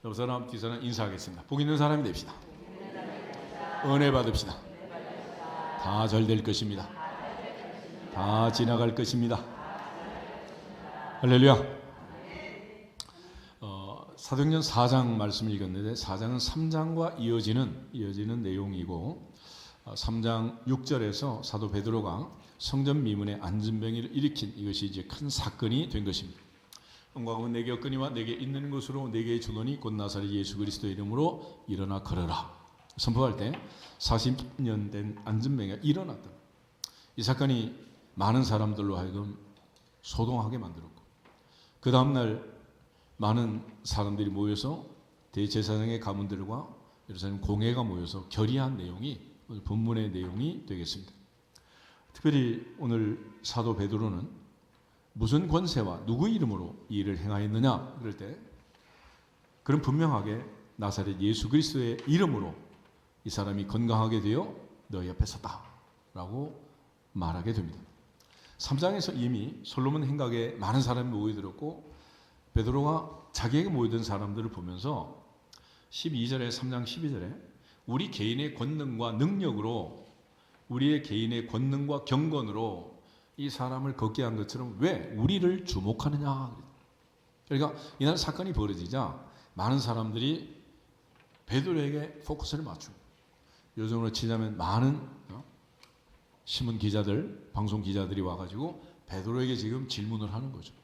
옆 사람, 뒤 사람 인사하겠습니다. 복 있는 사람이 됩시다. 은혜 받읍시다. 다 잘 될 것입니다. 다 지나갈 것입니다. 할렐루야. 사도행전 4장 말씀을 읽었는데 4장은 3장과 이어지는 내용이고 3장 6절에서 사도 베드로가 성전 미문에 안전병을 일으킨 이것이 이제 큰 사건이 된 것입니다. 은과 금은 내게 없거니와 내게 있는 것으로 내게 주노니 곧 나사렛 예수 그리스도의 이름으로 일어나 걸어라. 선포할 때 40년 된 안전병이 일어났다. 이 사건이 많은 사람들로 하여금 소동하게 만들었고 그 다음날 많은 사람들이 모여서 대제사장의 가문들과 예루살렘 공회가 모여서 결의한 내용이 오늘 본문의 내용이 되겠습니다. 특별히 오늘 사도 베드로는 무슨 권세와 누구 이름으로 이 일을 행하였느냐 그럴 때 그런 분명하게 나사렛 예수 그리스도의 이름으로 이 사람이 건강하게 되어 너희 옆에 섰다 라고 말하게 됩니다. 3장에서 이미 솔로몬 행각에 많은 사람이 모여들었고 베드로가 자기에게 모여든 사람들을 보면서 12절에 3장 12절에 우리 개인의 권능과 능력으로 우리의 개인의 권능과 경건으로 이 사람을 걷게 한 것처럼 왜 우리를 주목하느냐. 그러니까 이날 사건이 벌어지자 많은 사람들이 베드로에게 포커스를 맞추고 요즘으로 치자면 많은 신문 기자들, 방송 기자들이 와가지고 베드로에게 지금 질문을 하는 거죠.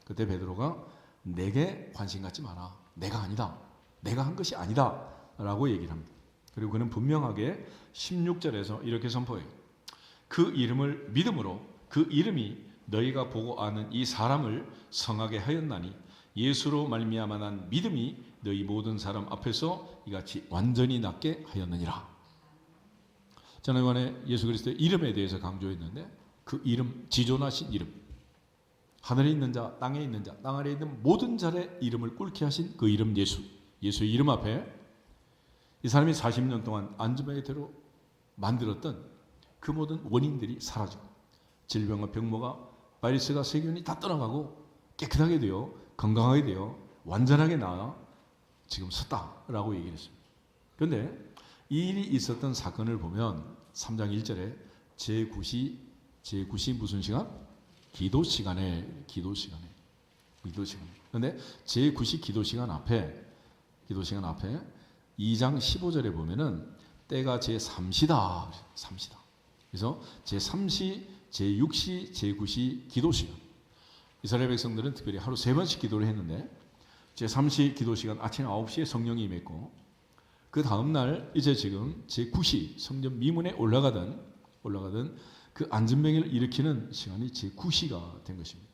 그때 베드로가 내게 관심 갖지 마라. 내가 아니다. 내가 한 것이 아니다. 라고 얘기를 합니다. 그리고 그는 분명하게 16절에서 이렇게 선포해요. 그 이름을 믿음으로 그 이름이 너희가 보고 아는 이 사람을 성하게 하였나니 예수로 말미암아 난 믿음이 너희 모든 사람 앞에서 이같이 완전히 낫게 하였느니라. 저는 이번에 예수 그리스도의 이름에 대해서 강조했는데 그 이름, 지존하신 이름, 하늘에 있는 자, 땅에 있는 자, 땅 아래에 있는 모든 자의 이름을 꿇게 하신 그 이름 예수, 예수의 이름 앞에 이 사람이 40년 동안 안전병대로 만들었던 그 모든 원인들이 사라지고 질병과 병모가 바이러스가 세균이 다 떠나가고 깨끗하게 되어 건강하게 되어 완전하게 나아 지금 섰다라고 얘기를 했습니다. 그런데 이 일이 있었던 사건을 보면 3장 1절에 제9시 무슨 시간? 기도 시간에. 그런데 제9시 기도 시간 앞에 2장 15절에 보면은 때가 제3시다. 그래서 제3시, 제6시, 제9시 기도 시간. 이스라엘 백성들은 특별히 하루 3번씩 기도를 했는데 제3시 기도 시간 아침 9시에 성령이 임했고 그 다음날 이제 지금 제9시 성전 미문에 올라가던 그 안전병을 일으키는 시간이 제9시가 된 것입니다.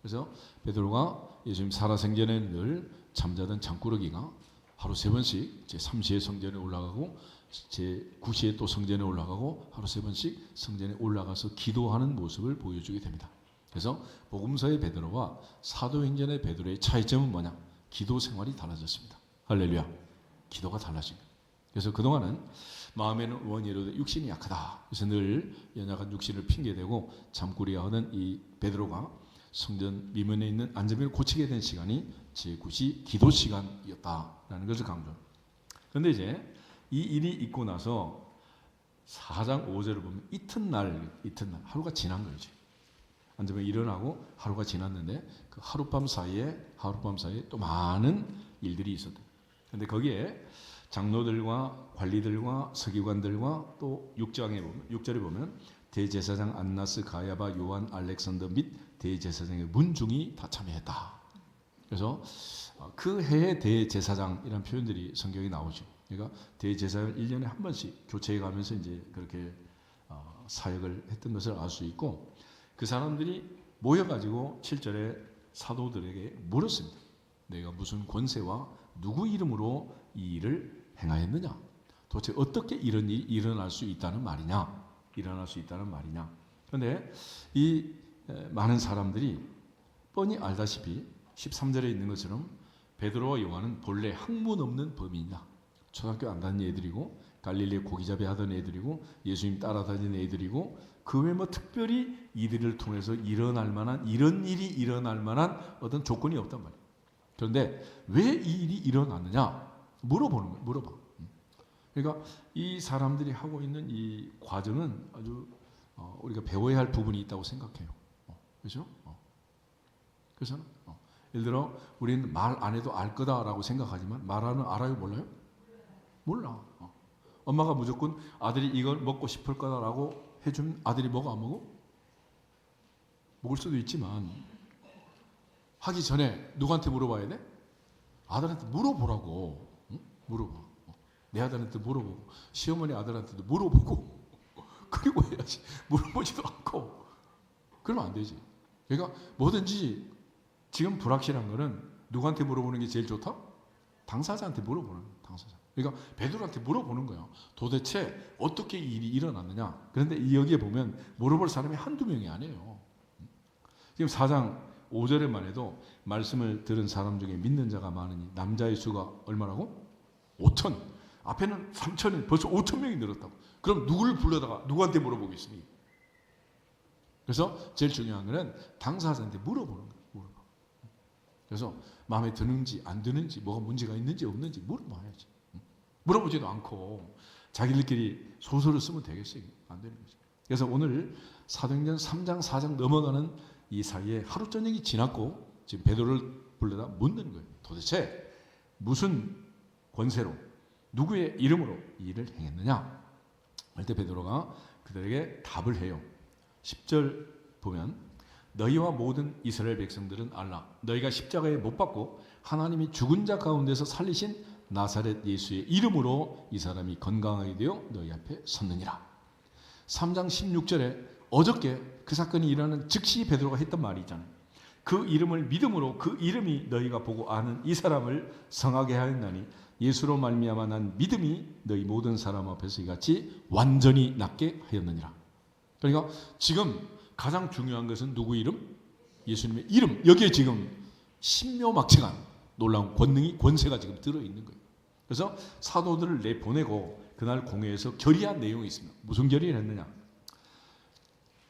그래서 베드로가 예수님 살아생전에 늘 잠자던 장꾸러기가 하루 3번씩 제3시에 성전에 올라가고 제9시에 또 성전에 올라가고 하루 3번씩 성전에 올라가서 기도하는 모습을 보여주게 됩니다. 그래서 복음서의 베드로와 사도행전의 베드로의 차이점은 뭐냐? 기도 생활이 달라졌습니다. 할렐루야. 기도가 달라진 거예요. 그래서 그동안은 마음에는 원이로되 육신이 약하다. 그래서 늘 연약한 육신을 핑계대고 잠꾸리하는 이 베드로가 성전 미문에 있는 안전병을 고치게 된 시간이 제9시 기도 시간이었다라는 것을 강조합니다. 그런데 이제 이 일이 있고 나서 4장 5절을 보면 이튿날 하루가 지난 거죠. 안전병이 일어나고 하루가 지났는데 그 하룻밤 사이에 또 많은 일들이 있었다. 그런데 거기에 장로들과 관리들과 서기관들과 또 6절에 보면 대제사장 안나스, 가야바, 요한, 알렉산더 및 대제사장의 문중이 다 참여했다. 그래서 그 해의 대제사장이라는 표현들이 성경에 나오죠. 그러니까 대제사장을 1년에 한 번씩 교체해 가면서 이제 그렇게 사역을 했던 것을 알 수 있고 그 사람들이 모여가지고 7절에 사도들에게 물었습니다. 내가 무슨 권세와 누구 이름으로 이 일을 행하였느냐? 도대체 어떻게 이런 일이 일어날 수 있다는 말이냐? 그런데 이 많은 사람들이 뻔히 알다시피 13절에 있는 것처럼 베드로와 요한은 본래 학문 없는 범인이다. 초등학교 안 다닌 애들이고 갈릴리 고기잡이 하던 애들이고 예수님 따라다니는 애들이고 그 외에 뭐 특별히 이들을 통해서 일어날 만한 이런 일이 일어날 만한 어떤 조건이 없단 말이에요. 그런데 왜 이 일이 일어났느냐 물어보는 거예요. 물어봐. 그러니까 이 사람들이 하고 있는 이 과정은 아주 우리가 배워야 할 부분이 있다고 생각해요. 그렇죠? 그래서 예를 들어 우리는 말 안 해도 알 거다라고 생각하지만 말하는 알아요? 몰라요? 몰라. 엄마가 무조건 아들이 이걸 먹고 싶을 거다라고 해주면 아들이 먹어 안 먹어? 먹을 수도 있지만 하기 전에 누구한테 물어봐야 돼? 아들한테 물어보라고. 응? 물어봐. 내 아들한테 물어보고 시어머니 아들한테도 물어보고 그리고 해야지. 물어보지도 않고 그러면 안 되지. 그러니까 뭐든지 지금 불확실한 거는 누구한테 물어보는 게 제일 좋다? 당사자한테 물어보는 거야. 당사자. 그러니까 베드로한테 물어보는 거야. 도대체 어떻게 이 일이 일어났느냐. 그런데 여기에 보면 물어볼 사람이 한두 명이 아니에요. 지금 4장 5절에만 해도 말씀을 들은 사람 중에 믿는 자가 많으니 남자의 수가 얼마라고? 5천. 앞에는 3천이 벌써 5천 명이 늘었다고. 그럼 누구를 불러다가 누구한테 물어보겠습니까? 그래서 제일 중요한 거는 당사자한테 물어보는 거예요. 물어봐. 그래서 마음에 드는지 안 드는지 뭐가 문제가 있는지 없는지 물어봐야지. 물어보지도 않고 자기들끼리 소설을 쓰면 되겠어요? 안 되는 거죠. 그래서 오늘 사도행전 3장 4장 넘어가는 이 사이에 하루 저녁이 지났고 지금 베드로를 불러다 묻는 거예요. 도대체 무슨 권세로 누구의 이름으로 이 일을 행했느냐? 할 때 베드로가 그들에게 답을 해요. 10절 보면 너희와 모든 이스라엘 백성들은 알라. 너희가 십자가에 못 박고 하나님이 죽은 자 가운데서 살리신 나사렛 예수의 이름으로 이 사람이 건강하게 되어 너희 앞에 섰느니라. 3장 16절에 어저께 그 사건이 일어나는 즉시 베드로가 했던 말이 있잖아요. 그 이름을 믿음으로 그 이름이 너희가 보고 아는 이 사람을 성하게 하였나니 예수로 말미암아 난 믿음이 너희 모든 사람 앞에서 이같이 완전히 낫게 하였느니라. 그러니까 지금 가장 중요한 것은 누구 이름? 예수님의 이름. 여기에 지금 신묘막측한 놀라운 권세가 지금 들어있는 거예요. 그래서 사도들을 내보내고 그날 공회에서 결의한 내용이 있습니다. 무슨 결의를 했느냐?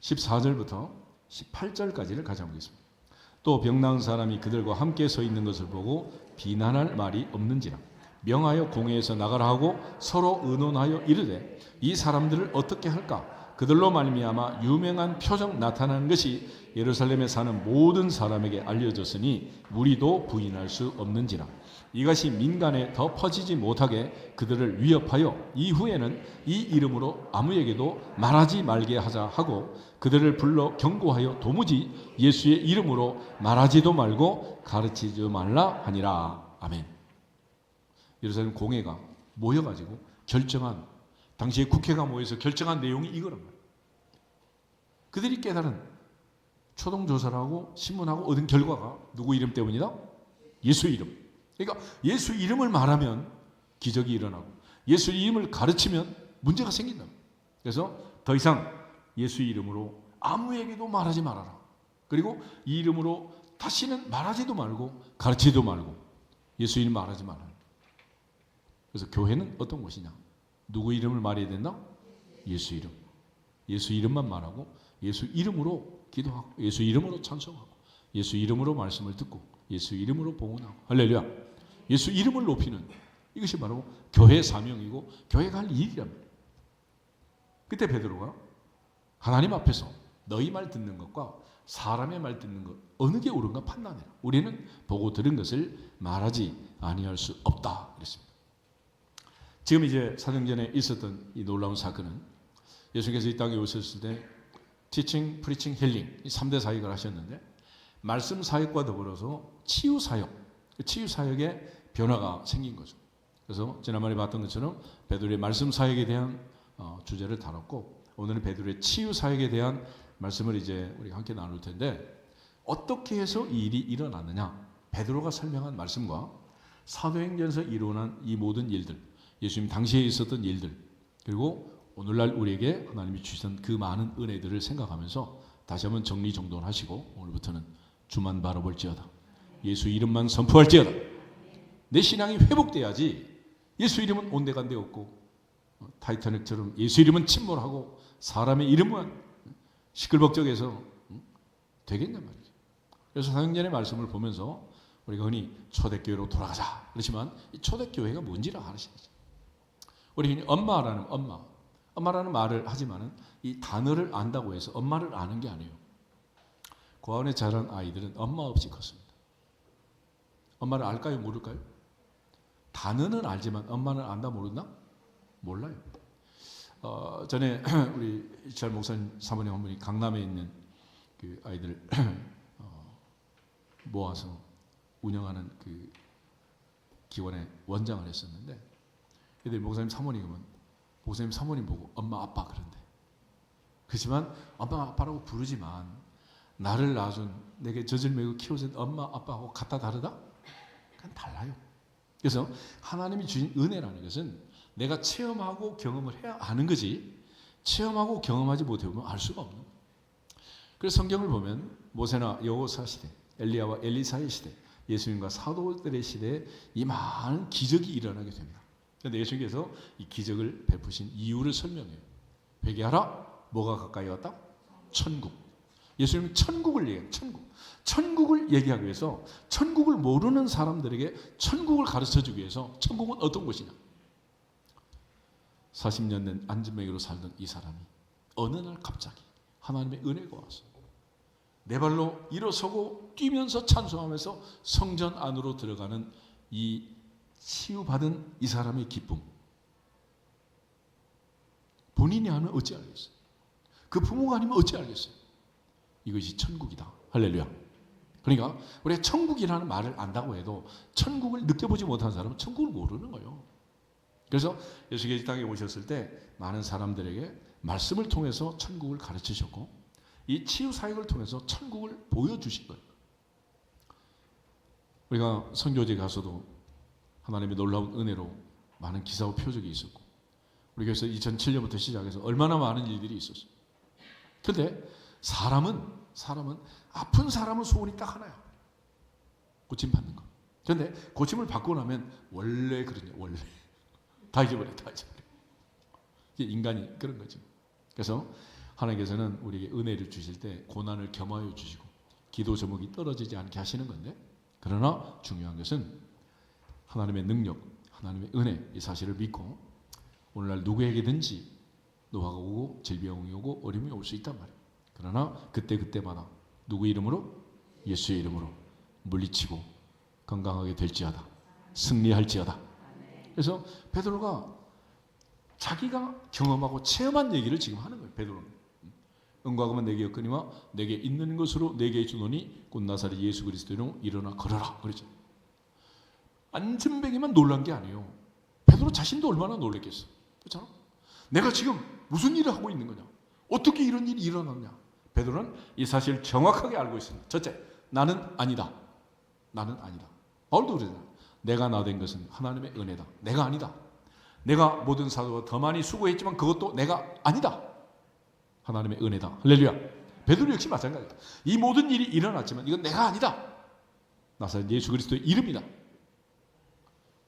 14절부터 18절까지를 가져보겠습니다. 또 병 나은 사람이 그들과 함께 서 있는 것을 보고 비난할 말이 없는지라 명하여 공회에서 나가라 하고 서로 의논하여 이르되 이 사람들을 어떻게 할까? 그들로 말미암아 유명한 표적 나타나는 것이 예루살렘에 사는 모든 사람에게 알려졌으니 무리도 부인할 수 없는지라. 이것이 민간에 더 퍼지지 못하게 그들을 위협하여 이후에는 이 이름으로 아무에게도 말하지 말게 하자 하고 그들을 불러 경고하여 도무지 예수의 이름으로 말하지도 말고 가르치지 말라 하니라. 아멘. 예루살렘 공회가 모여가지고 결정한, 당시에 국회가 모여서 결정한 내용이 이거란 말이에요. 그들이 깨달은 초동조사를 하고 신문하고 얻은 결과가 누구 이름 때문이다? 예수 이름. 그러니까 예수 이름을 말하면 기적이 일어나고 예수 이름을 가르치면 문제가 생긴다. 그래서 더 이상 예수 이름으로 아무에게도 말하지 말아라. 그리고 이 이름으로 다시는 말하지도 말고 가르치지도 말고 예수 이름 말하지 말아라. 그래서 교회는 어떤 곳이냐? 누구 이름을 말해야 된다? 예수 이름. 예수 이름만 말하고 예수 이름으로 기도하고 예수 이름으로 찬송하고 예수 이름으로 말씀을 듣고 예수 이름으로 봉헌하고 할렐루야. 예수 이름을 높이는 이것이 바로 교회의 사명이고 교회가 할 일이랍니다. 그때 베드로가 하나님 앞에서 너희 말 듣는 것과 사람의 말 듣는 것 어느 게 옳은가 판단해라. 우리는 보고 들은 것을 말하지 아니할 수 없다 그랬습니다. 지금 이제 사도행전에 있었던 이 놀라운 사건은 예수께서 이 땅에 오셨을 때 티칭, 프리칭, 힐링 이 3대 사역을 하셨는데 말씀 사역과 더불어서 치유 사역, 치유 사역에 변화가 생긴 거죠. 그래서 지난번에 봤던 것처럼 베드로의 말씀 사역에 대한 주제를 다뤘고 오늘은 베드로의 치유 사역에 대한 말씀을 이제 우리가 함께 나눌 텐데 어떻게 해서 이 일이 일어났느냐? 베드로가 설명한 말씀과 사도행전에서 일어난 이 모든 일들, 예수님 당시에 있었던 일들, 그리고 오늘날 우리에게 하나님이 주신 그 많은 은혜들을 생각하면서 다시 한번 정리정돈하시고 오늘부터는 주만 바라볼지어다. 예수 이름만 선포할지어다. 내 신앙이 회복돼야지. 예수 이름은 온데간데 없고 타이타닉처럼 예수 이름은 침몰하고 사람의 이름은 시끌벅적해서 되겠냔 말이죠. 그래서 사도행전의 말씀을 보면서 우리가 흔히 초대교회로 돌아가자 그렇지만 이 초대교회가 뭔지를 아시죠? 우리 흔히 엄마라는 말을 하지만은 이 단어를 안다고 해서 엄마를 아는 게 아니에요. 고아원에 자란 아이들은 엄마 없이 컸습니다. 엄마를 알까요? 모를까요? 단어는 알지만 엄마는 안다 모른다? 몰라요. 전에 우리 이철 목사님 사모님 한 분이 강남에 있는 그 아이들 모아서 운영하는 그 기관의 원장을 했었는데, 애들이 목사님 사모님 보고 엄마 아빠 그런데. 그렇지만 엄마 아빠라고 부르지만 나를 낳아준 내게 젖을 메고 키워준 엄마 아빠하고 같다 다르다? 그건 달라요. 그래서 하나님이 주신 은혜라는 것은 내가 체험하고 경험을 해야 아는 거지, 체험하고 경험하지 못해보면 알 수가 없는 거예요. 그래서 성경을 보면 모세나 여호사 시대, 엘리야와 엘리사의 시대, 예수님과 사도들의 시대에 이 많은 기적이 일어나게 됩니다. 그런데 예수님께서 이 기적을 베푸신 이유를 설명해요. 회개하라. 뭐가 가까이 왔다? 천국. 예수님은 천국을 얘기해요. 천국을 얘기하기 위해서 천국을 모르는 사람들에게 천국을 가르쳐주기 위해서 천국은 어떤 곳이냐. 40년 된 안진뱅이로 살던 이 사람이 어느 날 갑자기 하나님의 은혜가 와서 내 발로 일어서고 뛰면서 찬송하면서 성전 안으로 들어가는 이 치유받은 이 사람의 기쁨, 본인이 하면 어찌 알겠어요? 그 부모가 아니면 어찌 알겠어요? 이것이 천국이다. 할렐루야. 그러니까 우리가 천국이라는 말을 안다고 해도 천국을 느껴보지 못한 사람은 천국을 모르는 거예요. 그래서 예수께서 이 땅에 오셨을 때 많은 사람들에게 말씀을 통해서 천국을 가르치셨고 이 치유 사역을 통해서 천국을 보여주신 거예요. 우리가 선교지에 가서도 하나님의 놀라운 은혜로 많은 기사와 표적이 있었고 우리 교회에서 2007년부터 시작해서 얼마나 많은 일들이 있었어요. 그런데 사람은 아픈 사람은 소원이 딱 하나야. 고침 받는 거. 그런데 고침을 받고 나면 원래 그러냐, 원래 다 잊어버려. 이게 인간이 그런 거죠. 그래서 하나님께서는 우리에게 은혜를 주실 때 고난을 겸하여 주시고 기도 제목이 떨어지지 않게 하시는 건데, 그러나 중요한 것은 하나님의 능력, 하나님의 은혜, 이 사실을 믿고 오늘날 누구에게든지 노화가 오고 질병이 오고 어려움이 올 수 있단 말이에요. 그러나 그때마다 누구 이름으로? 예수의 이름으로 물리치고 건강하게 될지어다, 승리할지어다. 그래서 베드로가 자기가 경험하고 체험한 얘기를 지금 하는 거예요. 베드로는 은과 금은 내게 없거니와 내게 있는 것으로 내게 주노니 곧 나사렛 예수 그리스도로 일어나 걸어라 그러죠. 안진뱅이만 놀란 게 아니에요. 베드로 자신도 얼마나 놀랬겠어. 그렇잖아. 내가 지금 무슨 일을 하고 있는 거냐, 어떻게 이런 일이 일어났냐. 베드로는 이 사실을 정확하게 알고 있습니다. 첫째, 나는 아니다. 바울도 그러잖아요. 내가 나 된 것은 하나님의 은혜다. 내가 아니다. 내가 모든 사도가 더 많이 수고했지만 그것도 내가 아니다. 하나님의 은혜다. 할렐루야. 베드로 역시 마찬가지다. 이 모든 일이 일어났지만 이건 내가 아니다. 나사렛 예수 그리스도의 이름이다.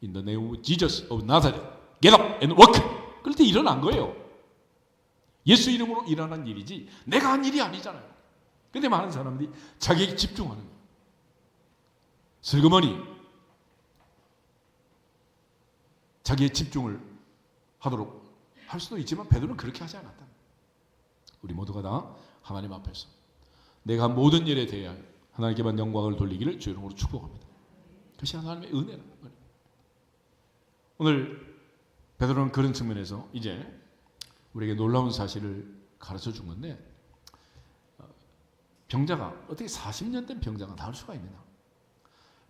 In the name of Jesus of Nazareth, get up and walk. 그럴 때 일어난 거예요. 예수 이름으로 일어난 일이지 내가 한 일이 아니잖아요. 그런데 많은 사람들이 자기에게 집중하는 거예요. 슬그머니 자기의 집중을 하도록 할 수도 있지만 베드로는 그렇게 하지 않았다. 우리 모두가 다 하나님 앞에서 내가 한 모든 일에 대하여 하나님께만 영광을 돌리기를 주 이름으로 축복합니다. 그것이 하나님의 은혜라는 거예요. 오늘 베드로는 그런 측면에서 이제 우리에게 놀라운 사실을 가르쳐 준 건데, 병자가 어떻게 40년 된 병자가 나을 수가 있느냐.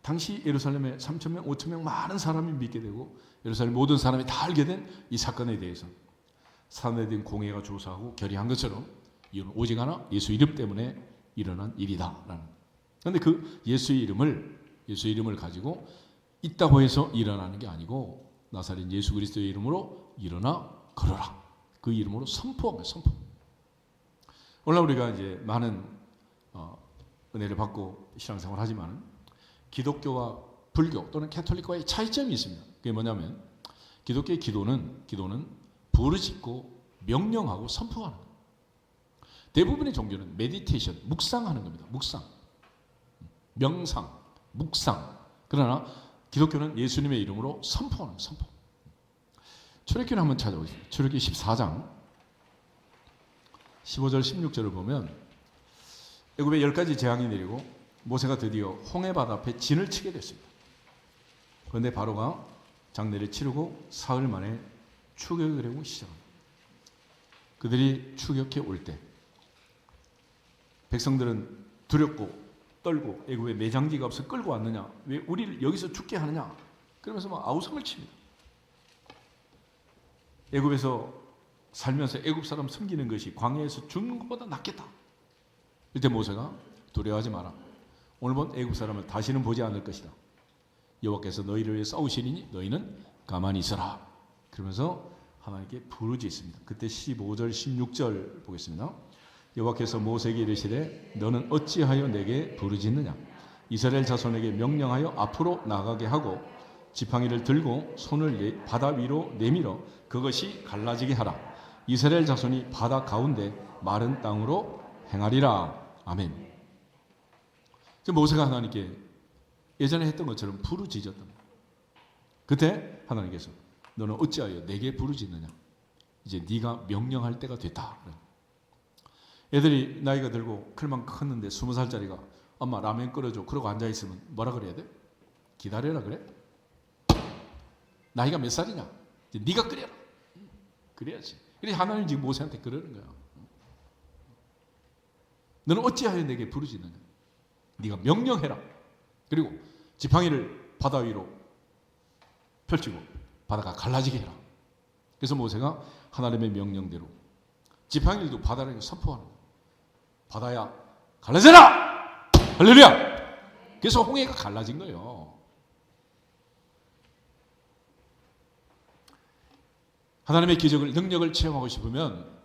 당시 예루살렘에 3,000명, 5,000명 많은 사람이 믿게 되고 예루살렘 모든 사람이 다 알게 된 이 사건에 대해서 사내된 공회가 조사하고 결의한 것처럼 이유는 오직 하나, 예수 이름 때문에 일어난 일이다라는. 그런데 그 예수의 이름을 가지고 있다고 해서 일어나는 게 아니고 나사렛 예수 그리스도의 이름으로 일어나 걸어라. 그 이름으로 선포한 거예요. 선포. 오늘 우리가 이제 많은 은혜를 받고 신앙생활을 하지만 기독교와 불교 또는 캐톨릭과의 차이점이 있습니다. 그게 뭐냐면 기독교의 기도는 부르짖고 명령하고 선포하는 거예요. 대부분의 종교는 메디테이션, 묵상하는 겁니다. 묵상, 명상, 묵상. 그러나 기독교는 예수님의 이름으로 선포하는 선포. 출애굽기를 한번 찾아보겠습니다. 출애굽기 14장 15절 16절을 보면 애굽에 10가지 재앙이 내리고 모세가 드디어 홍해바다 앞에 진을 치게 됐습니다. 그런데 바로가 장례를 치르고 사흘 만에 추격을 하고 시작합니다. 그들이 추격해 올 때 백성들은 두렵고 떨고 애굽에 매장지가 없어 끌고 왔느냐, 왜 우리를 여기서 죽게 하느냐, 그러면서 막 아우성을 칩니다. 애굽에서 살면서 애굽 사람 섬기는 것이 광야에서 죽는 것보다 낫겠다. 이때 모세가 두려워하지 마라. 오늘 본 애굽 사람을 다시는 보지 않을 것이다. 여호와께서 너희를 위해 싸우시리니 너희는 가만히 있어라. 그러면서 하나님께 부르짖습니다. 그때 15절 16절 보겠습니다. 여호와께서 모세에게 이르시되 너는 어찌하여 내게 부르짖느냐. 이스라엘 자손에게 명령하여 앞으로 나가게 하고 지팡이를 들고 손을 바다 위로 내밀어 그것이 갈라지게 하라. 이스라엘 자손이 바다 가운데 마른 땅으로 행하리라. 아멘. 모세가 하나님께 예전에 했던 것처럼 부르짖었던 거예요. 그때 하나님께서 너는 어찌하여 내게 부르짖느냐. 이제 네가 명령할 때가 됐다. 애들이 나이가 들고 클만 컸는데 20살짜리가 엄마 라면 끓여줘. 그러고 앉아있으면 뭐라 그래야 돼? 기다려라 그래? 나이가 몇 살이냐? 이제 네가 끓여라. 그래야지. 그래서 하나님 지금 모세한테 그러는 거야. 너는 어찌하여 내게 부르짖느냐. 네가 명령해라. 그리고 지팡이를 바다 위로 펼치고 바다가 갈라지게 해라. 그래서 모세가 하나님의 명령대로 지팡이를 들고 바다를 선포하는 거야. 바다야 갈라져라. 할렐루야. 그래서 홍해가 갈라진 거예요. 하나님의 기적을, 능력을 체험하고 싶으면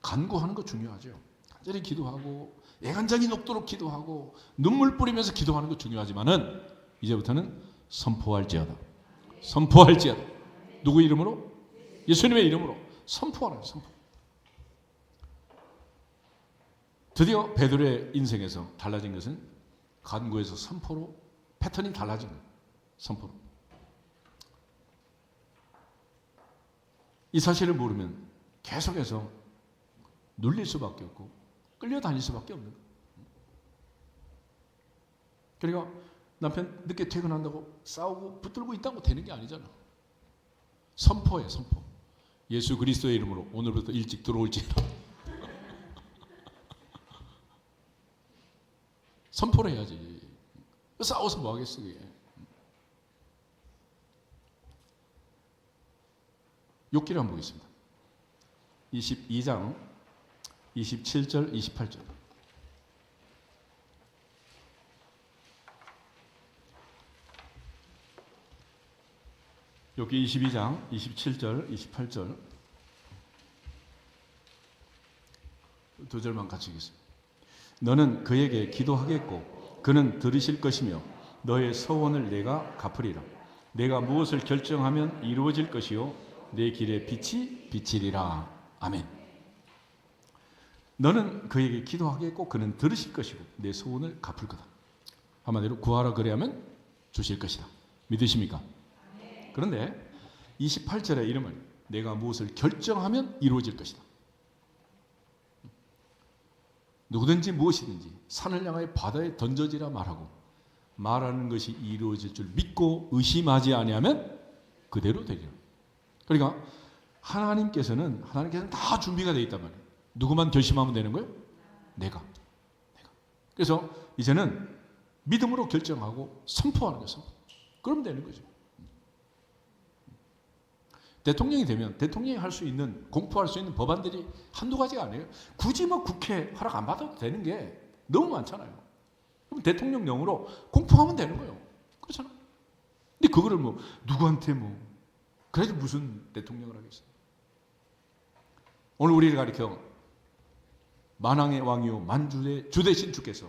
간구하는 거 중요하죠. 간절히 기도하고 애간장이 녹도록 기도하고 눈물 뿌리면서 기도하는 거 중요하지만은 이제부터는 선포할지어다. 선포할지어다. 누구 이름으로? 예수님의 이름으로 선포하는 선포. 드디어 베드로의 인생에서 달라진 것은 간구에서 선포로 패턴이 달라진 거예요. 선포로. 이 사실을 모르면 계속해서 눌릴 수밖에 없고 끌려다닐 수밖에 없는 거예요. 그러니까 남편 늦게 퇴근한다고 싸우고 붙들고 있다고 되는 게 아니잖아. 선포해, 선포. 예수 그리스도의 이름으로 오늘부터 일찍 들어올지라. 선포를 해야지. 싸워서 뭐 하겠어, 그게. 욥기를 한번 보겠습니다. 22장 27절 28절. 욥기 22장 27절 28절 두 절만 같이 읽겠습니다. 너는 그에게 기도하겠고 그는 들으실 것이며 너의 서원을 내가 갚으리라. 내가 무엇을 결정하면 이루어질 것이요 내 길의 빛이 비치리라. 아멘. 너는 그에게 기도하겠고 그는 들으실 것이고 내 소원을 갚을 거다. 한마디로 구하라 그래야면 주실 것이다. 믿으십니까? 그런데 28절의 이름은 내가 무엇을 결정하면 이루어질 것이다. 누구든지 무엇이든지 산을 향하여 바다에 던져지라 말하고 말하는 것이 이루어질 줄 믿고 의심하지 아니하면 그대로 되리라. 그러니까 하나님께서는 다 준비가 되어 있단 말이에요. 누구만 결심하면 되는 거예요? 내가. 그래서 이제는 믿음으로 결정하고 선포하는 거예요. 그러면 되는 거죠. 대통령이 되면 대통령이 할 수 있는, 공포할 수 있는 법안들이 한두 가지가 아니에요. 굳이 뭐 국회 허락 안 받아도 되는 게 너무 많잖아요. 그럼 대통령령으로 공포하면 되는 거예요. 그렇잖아. 근데 그거를 뭐 누구한테 그래도 무슨 대통령을 하겠어요. 오늘 우리를 가리켜 만왕의 왕이요 만주의 주 되신 주께서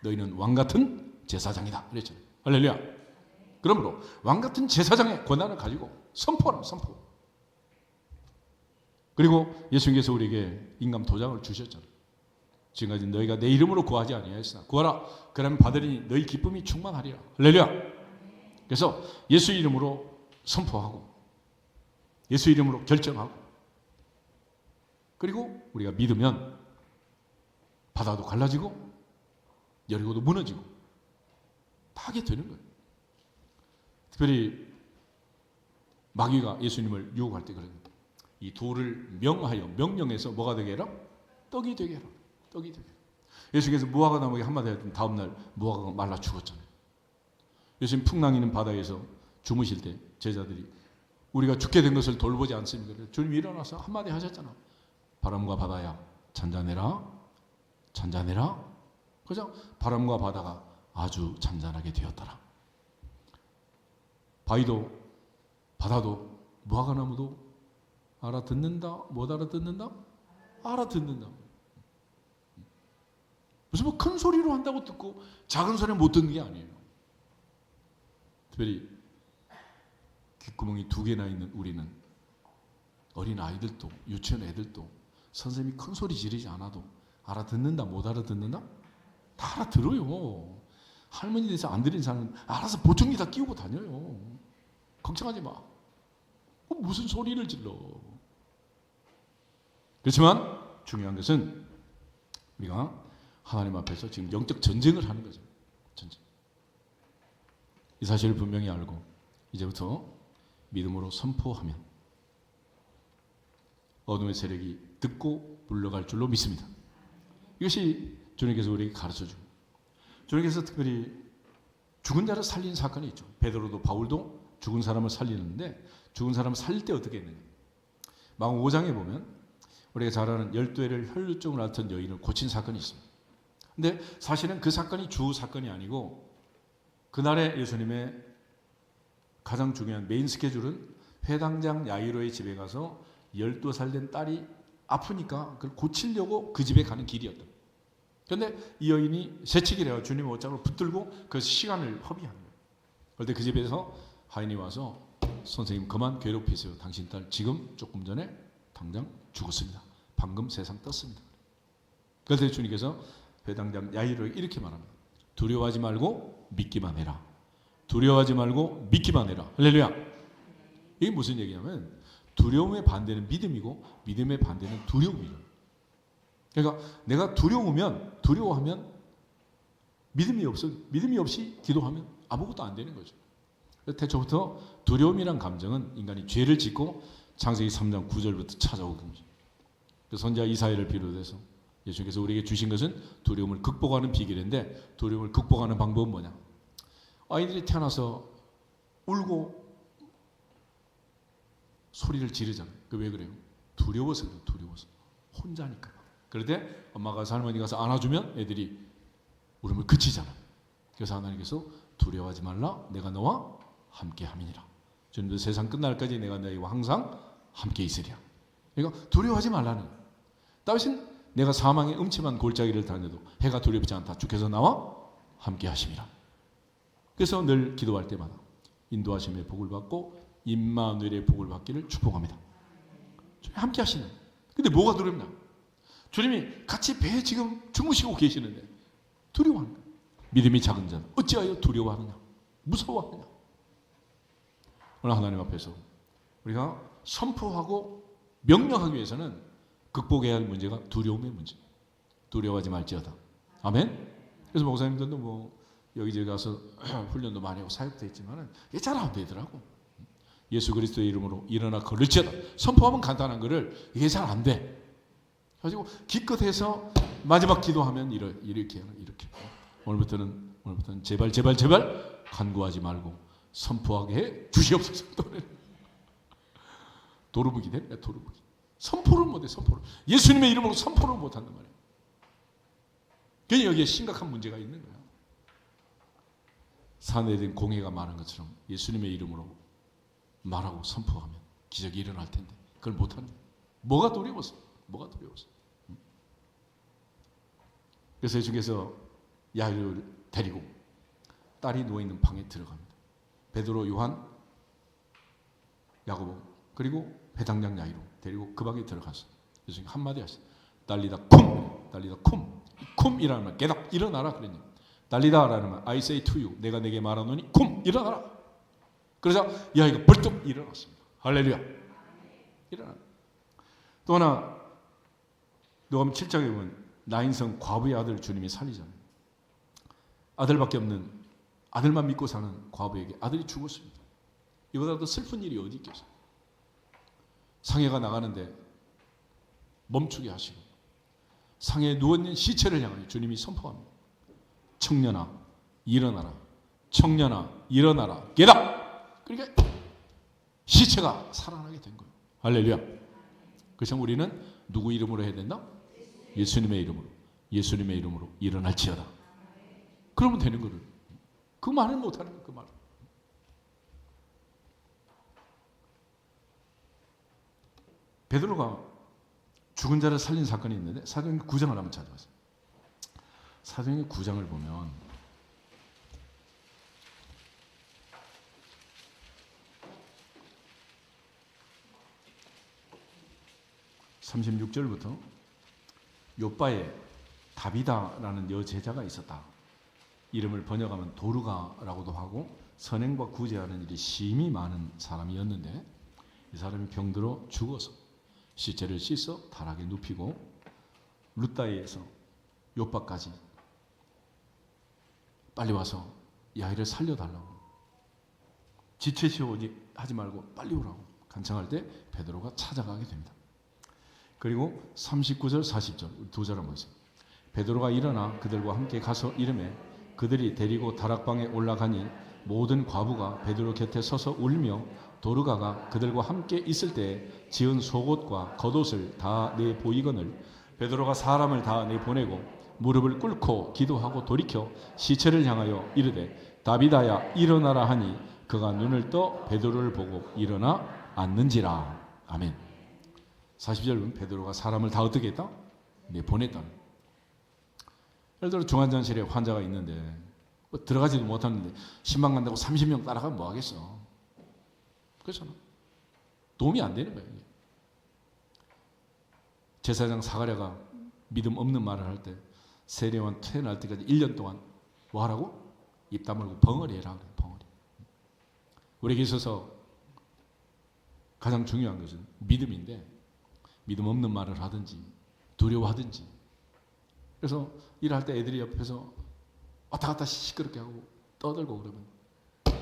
너희는 왕같은 제사장이다 그랬죠. 할렐루야. 그러므로 왕같은 제사장의 권한을 가지고 선포하라. 선포. 그리고 예수님께서 우리에게 인감 도장을 주셨잖아요. 지금까지 너희가 내 이름으로 구하지 아니하였으나 구하라 그러면 받으리니 너희 기쁨이 충만하리라. 할렐루야. 그래서 예수 이름으로 선포하고 예수 이름으로 결정하고 그리고 우리가 믿으면 바다도 갈라지고 여리고도 무너지고 다 하게 되는 거예요. 특별히 마귀가 예수님을 유혹할 때 그럽니다. 이 돌을 명령해서 뭐가 되게 해라? 떡이 되게 해라. 떡이 되게 해라. 예수께서 무화과 나무에 한마디 했더니 다음날 무화과가 말라 죽었잖아요. 예수님 풍랑이는 바다에서 주무실 때 제자들이 우리가 죽게 된 것을 돌보지 않습니까? 주님이 일어나서 한마디 하셨잖아. 바람과 바다야 잔잔해라. 잔잔해라. 그죠? 바람과 바다가 아주 잔잔하게 되었더라. 바위도 바다도 무화과 나무도 알아듣는다. 못 알아듣는다? 알아듣는다. 무슨 뭐 큰 소리로 한다고 듣고 작은 소리는 못 듣는 게 아니에요. 특별히 귓구멍이 2개나 있는 우리는 어린 아이들도 유치원 애들도 선생님이 큰 소리 지르지 않아도 알아듣는다 못 알아듣는다? 다 알아들어요. 할머니 돼서 안 들리는 사람은 알아서 보청기 다 끼우고 다녀요. 걱정하지 마. 무슨 소리를 질러. 그렇지만 중요한 것은 우리가 하나님 앞에서 지금 영적 전쟁을 하는 거죠. 전쟁. 이 사실을 분명히 알고 이제부터 믿음으로 선포하면 어둠의 세력이 듣고 물러갈 줄로 믿습니다. 이것이 주님께서 우리에게 가르쳐주고 주님께서 특별히 죽은 자를 살리는 사건이 있죠. 베드로도 바울도 죽은 사람을 살리는데 죽은 사람을 살릴 때 어떻게 했느냐. 마음 5장에 보면 우리가 잘 아는 12회를 혈루증을 앓던 여인을 고친 사건이 있습니다. 근데 사실은 그 사건이 주 사건이 아니고 그날의 예수님의 가장 중요한 메인 스케줄은 회당장 야이로의 집에 가서 12살 된 딸이 아프니까 그걸 고치려고 그 집에 가는 길이었다. 그런데 이 여인이 새치기를 해요. 주님의 옷장을 붙들고 그 시간을 허비하는 거예요. 그런데 그 집에서 하인이 와서 선생님 그만 괴롭히세요. 당신 딸 지금 조금 전에 당장 죽었습니다. 방금 세상 떴습니다. 그런데 주님께서 회당장 야이로에게 이렇게 말합니다. 두려워하지 말고 믿기만 해라. 두려워하지 말고 믿기만 해라. 할렐루야. 이게 무슨 얘기냐면 두려움의 반대는 믿음이고 믿음의 반대는 두려움이에요. 그러니까 내가 두려워하면 믿음이 없이 기도하면 아무것도 안 되는 거죠. 태초부터 두려움이란 감정은 인간이 죄를 짓고 창세기 3장 9절부터 찾아오는 거죠. 선지자 이사야를 비롯해서 예수께서 우리에게 주신 것은 두려움을 극복하는 비결인데 두려움을 극복하는 방법은 뭐냐? 아이들이 태어나서 울고 소리를 지르잖아요. 그 왜 그래요? 두려워서 그래요. 두려워서. 혼자니까. 그럴 때 엄마가 가서 할머니가 가서 안아주면 애들이 울음을 그치잖아요. 그래서 하나님께서 두려워하지 말라. 내가 너와 함께 함이니라. 주님도 세상 끝날까지 내가 너희와 항상 함께 있으리라. 그러니까 두려워하지 말라는. 다윗은 내가 사망의 음침한 골짜기를 다녀도 해가 두렵지 않다. 주께서 나와 함께 하심이라. 그래서 늘 기도할 때마다 인도하심의 복을 받고 임마누엘의 복을 받기를 축복합니다. 주님 함께 하시는. 근데 뭐가 두렵냐? 주님이 같이 배에 지금 주무시고 계시는데 두려워하는 거예요. 믿음이 작은 자는 어찌하여 두려워하느냐? 무서워하느냐? 오늘 하나님 앞에서 우리가 선포하고 명령하기 위해서는 극복해야 할 문제가 두려움의 문제. 두려워하지 말지어다. 아멘? 그래서 목사님들도 뭐 여기저기 가서 훈련도 많이 하고 사역도 했지만은 이게 잘 안 되더라고. 예수 그리스도의 이름으로 일어나 걸을지어다. 선포하면 간단한 거를 이게 잘 안 돼. 가지고 기껏해서 마지막 기도하면 이렇게. 오늘부터는 제발 간구하지 말고 선포하게 해 주시옵소서. 도루묵이 됩니다. 도루묵이. 선포를 못해. 선포를. 예수님의 이름으로 선포를 못한단 말이에요. 그러니까 여기에 심각한 문제가 있는 거예요. 산에 된 공회가 말한 것처럼 예수님의 이름으로 말하고 선포하면 기적이 일어날 텐데 그걸 못하는 거예요. 뭐가 두려워서. 그래서 예수께서 야이로를 데리고 딸이 누워있는 방에 들어갑니다. 베드로, 요한, 야고보 그리고 회당장 야이로 데리고 그 방에 들어가서 예수님 한마디 하시죠. 달리다 쿰이라는 말 깨닫 일어나라 그랬냐. 달리다라는 말 I say to you 내가 내게 말하노니 쿰 일어나라. 그러자 야이가 벌떡 일어났습니다. 할렐루야. 일어나. 또 하나 누가복음 7장에 보면 나인성 과부의 아들 주님이 살리잖아요. 아들밖에 없는, 아들만 믿고 사는 과부에게 아들이 죽었습니다. 이보다 더 슬픈 일이 어디 있겠어요. 상해가 나가는데 멈추게 하시고 상해에 누워있는 시체를 향하여 주님이 선포합니다. 청년아 일어나라. 청년아 일어나라. 깨라. 그러니까 시체가 살아나게 된 거예요. 할렐루야. 그래서 우리는 누구 이름으로 해야 된다? 예수님의 이름으로. 예수님의 이름으로 일어날지어다. 그러면 되는 거를. 그 말을 못하는 거예요. 그 말을. 베드로가 죽은 자를 살린 사건이 있는데 사도행전 9장을 한번 찾아봤어요. 사도행전 9장을 보면 (36절부터) 요빠에 다비다라는 여제자가 있었다. 이름을 번역하면 도르가라고도 하고 선행과 구제하는 일이 심히 많은 사람이었는데 이 사람이 병들어 죽어서 시체를 씻어 다락에 눕히고 룻다에서 요빠까지 빨리 와서 야이를 살려달라고, 지체시오 하지 말고 빨리 오라고 간청할 때 베드로가 찾아가게 됩니다. 그리고 39절 40절 두 절 한번 보세요. 베드로가 일어나 그들과 함께 가서 이르매 그들이 데리고 다락방에 올라가니 모든 과부가 베드로 곁에 서서 울며 도르가가 그들과 함께 있을 때 지은 속옷과 겉옷을 다 내 보이거늘 베드로가 사람을 다 내 보내고 무릎을 꿇고 기도하고 돌이켜 시체를 향하여 이르되 다비다야 일어나라 하니 그가 눈을 떠 베드로를 보고 일어나 앉는지라. 아멘. 40절은 베드로가 사람을 다 어떻게 했다? 내 보냈다. 예를 들어 중환자실에 환자가 있는데 뭐 들어가지도 못하는데 신방 간다고 30명 따라가면 뭐 하겠어? 그렇잖아. 도움이 안 되는 거예요. 제사장 사가랴가 믿음 없는 말을 할 때 세례요한 태어날 때까지 1년 동안 뭐 하라고? 입 다물고 벙어리 해라 그래. 벙어리. 우리에게 있어서 가장 중요한 것은 믿음인데 믿음 없는 말을 하든지 두려워하든지, 그래서 일할 때 애들이 옆에서 왔다 갔다 시끄럽게 하고 떠들고 그러면